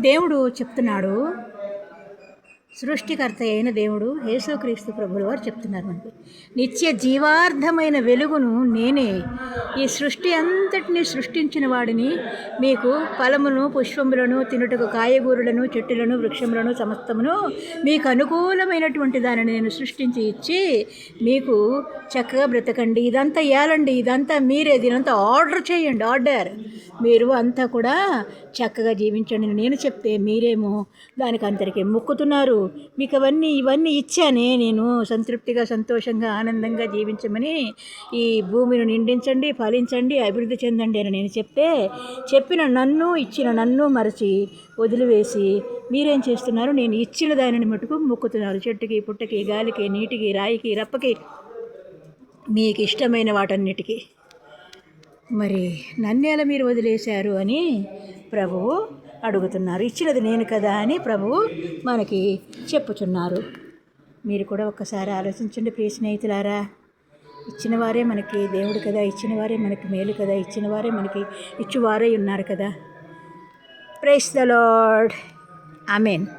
దేవుడు చెప్తున్నాడు, సృష్టికర్త అయిన దేవుడు యేసుక్రీస్తు ప్రభుల వారు చెప్తున్నారు మనకి, నిత్య జీవార్థమైన వెలుగును నేనే, ఈ సృష్టి అంతటిని సృష్టించిన వాడిని, మీకు ఫలమును పుష్పములను తినుటకు కాయగూరలను చెట్టులను వృక్షములను సమస్తమును మీకు అనుకూలమైనటువంటి దానిని నేను సృష్టించి ఇచ్చి మీకు చక్కగా బ్రతకండి, ఇదంతా ఇవ్వాలండి, ఇదంతా మీరే, దీనంతా ఆర్డర్ చేయండి, ఆర్డర్ మీరు అంతా కూడా చక్కగా జీవించండి నేను చెప్తే మీరేమో దానికి అందరికీ మొక్కుతున్నారు. మీకు ఇవన్నీ ఇచ్చానే నేను, సంతృప్తిగా సంతోషంగా ఆనందంగా జీవించమని, ఈ భూమిని నిండించండి, ఫలించండి, అభివృద్ధి చెందండి అని నేను చెప్తే, ఇచ్చిన నన్ను మరచి వదిలివేసి మీరేం చేస్తున్నారు, నేను ఇచ్చిన దానిని మటుకు మొక్కుతున్నారు. చెట్టుకి పుట్టకి గాలికి నీటికి రాయికి రప్పకి మీకు ఇష్టమైన వాటన్నిటికీ మరి నన్నేలా మీరు వదిలేశారు అని ప్రభువు అడుగుతున్నారు. ఇచ్చినది నేను కదా అని ప్రభువు మనకి చెప్పుచున్నారు. మీరు కూడా ఒక్కసారి ఆలోచించండి ప్రియ స్నేహితులారా. ఇచ్చిన వారే మనకి దేవుడు కదా, ఇచ్చిన వారే మనకి మేలు కదా, ఇచ్చిన వారే మనకి ఇచ్చువారే ఉన్నారు కదా. Praise the lord. ఆమేన్.